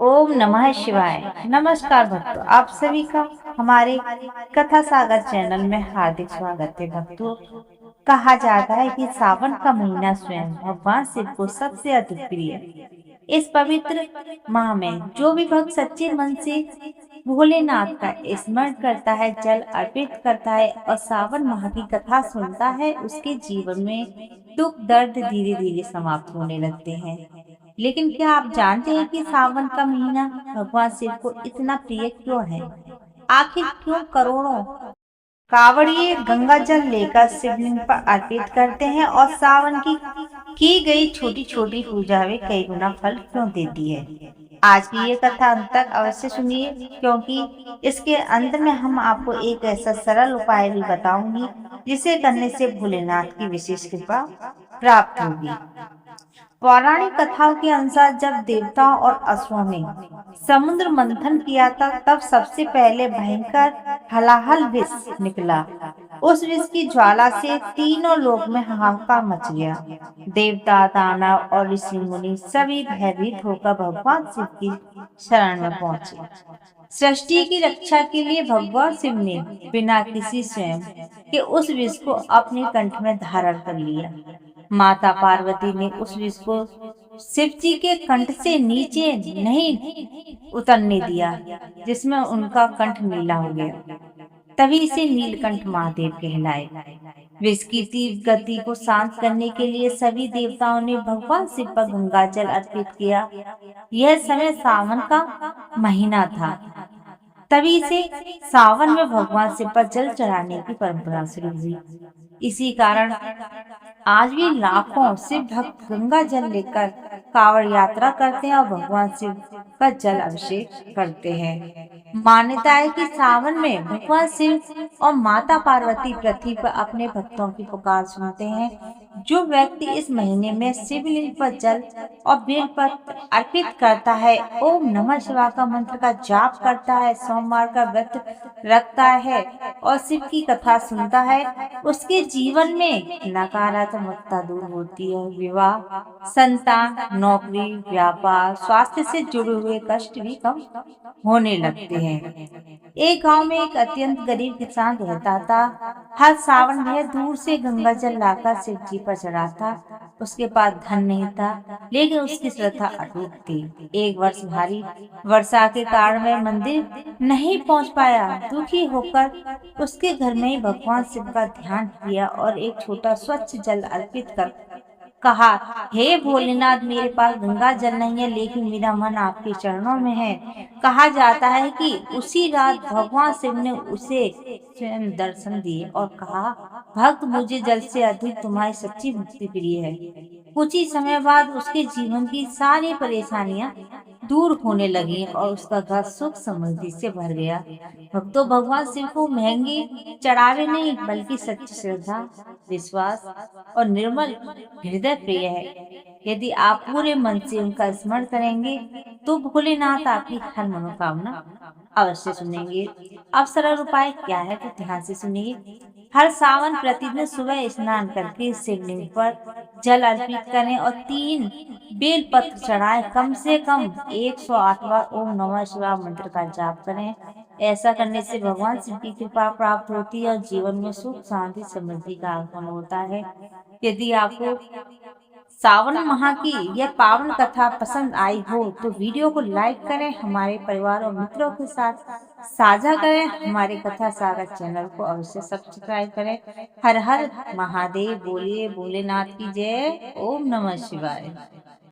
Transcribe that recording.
ओम नमः शिवाय। नमस्कार भक्तों, आप सभी का हमारे कथा सागर चैनल में हार्दिक स्वागत है। भक्तों, कहा जाता है कि सावन का महीना स्वयं भगवान शिव को सबसे अधिक प्रिय है। इस पवित्र माह में जो भी भक्त सच्चे मन से भोलेनाथ का स्मरण करता है, जल अर्पित करता है और सावन माह की कथा सुनता है, उसके जीवन में दुख दर्द धीरे धीरे समाप्त होने लगते हैं। लेकिन क्या आप जानते हैं कि सावन का महीना भगवान शिव को इतना प्रिय क्यों है? आखिर क्यों करोड़ों कावड़िए गंगा जल लेकर शिवलिंग पर अर्पित करते हैं और सावन की गई छोटी छोटी पूजा में कई गुना फल क्यों देती है? आज की ये कथा अंत तक अवश्य सुनिए, क्योंकि इसके अंत में हम आपको एक ऐसा सरल उपाय भी बताऊंगी जिसे करने से भोलेनाथ की विशेष कृपा प्राप्त होगी। पौराणिक कथाओं के अनुसार जब देवताओं और असुरों ने समुद्र मंथन किया था, तब सबसे पहले भयंकर हलाहल विष निकला। उस विष की ज्वाला से तीनों लोक में हाहाकार मच गया। देवता, दानव और ऋषि मुनि सभी भयभीत होकर भगवान शिव की शरण में पहुंचे। सृष्टि की रक्षा के लिए भगवान शिव ने बिना किसी स्वयं के उस विष को अपने कंठ में धारण कर लिया। माता पार्वती ने उस विष को शिव जी के कंठ से नीचे नहीं उतरने दिया, जिसमें उनका कंठ नीला हो गया। तभी से नीलकंठ महादेव कहलाए। विष की तीव्र गति को शांत करने के लिए सभी देवताओं ने भगवान शिव पर गंगा जल अर्पित किया। यह समय सावन का महीना था। तभी से सावन में भगवान शिव पर जल चढ़ाने की परंपरा शुरू हुई। इसी कारण आज भी लाखों शिव भक्त गंगा जल लेकर कांवड़ यात्रा करते हैं और भगवान शिव का जल अभिषेक करते हैं। मान्यता है कि सावन में भगवान शिव और माता पार्वती पृथ्वी पर अपने भक्तों की पुकार सुनते हैं। जो व्यक्ति इस महीने में शिवलिंग पर जल और बेलपत्र अर्पित करता है, ओम नमः शिवाय का मंत्र का जाप करता है, सोमवार का व्रत रखता है और शिव की कथा सुनता है, उसके जीवन में नकारात्मकता दूर होती है। विवाह, संतान, नौकरी, व्यापार, स्वास्थ्य से जुड़े हुए कष्ट भी कम होने लगते हैं। एक गांव में एक अत्यंत गरीब किसान रहता था। हर सावन वह दूर से गंगा जल लाकर शिव जी पर चढ़ाता। उसके पास धन नहीं था, लेकिन उसकी श्रद्धा अटूट थी। एक वर्ष भारी वर्षा के कारण वह मंदिर नहीं पहुंच पाया। दुखी होकर उसके घर में ही भगवान शिव का ध्यान किया और एक छोटा स्वच्छ जल अर्पित कर कहा, हे भोलेनाथ, मेरे पास गंगा जल नहीं है, लेकिन मेरा मन आपके चरणों में है। कहा जाता है कि उसी रात भगवान शिव ने उसे स्वयं दर्शन दिए और कहा, भक्त, मुझे जल से अधिक तुम्हारी सच्ची भक्ति प्रिय है। कुछ ही समय बाद उसके जीवन की सारी परेशानियां दूर होने लगी और उसका घर सुख समृद्धि से भर गया। भक्तों, भगवान शिव को महंगे चढ़ावे नहीं, बल्कि सच्ची श्रद्धा, विश्वास और निर्मल हृदय प्रिय है। यदि आप पूरे मन से उनका स्मरण करेंगे, तो भोलेनाथ आपकी हर मनोकामना अवश्य सुनेंगे। अब सरल उपाय क्या है, तो ध्यान से सुनिए। हर सावन प्रतिदिन सुबह स्नान करके शिवलिंग पर जल अर्पित करें और 3 बेल पत्र चढ़ाएं। कम से कम 108 बार ओम नमः शिवाय मंत्र का जाप करें। ऐसा करने से भगवान शिव की कृपा प्राप्त होती है और जीवन में सुख, शांति, समृद्धि का आगमन होता है। यदि आपको सावन माह की यह पावन कथा पसंद आई हो, तो वीडियो को लाइक करें, हमारे परिवार और मित्रों के साथ साझा करें। हमारे कथा सागर चैनल को अवश्य सब्सक्राइब करें। हर हर महादेव। बोलिए भोलेनाथ की जय। ओम नमः शिवाय।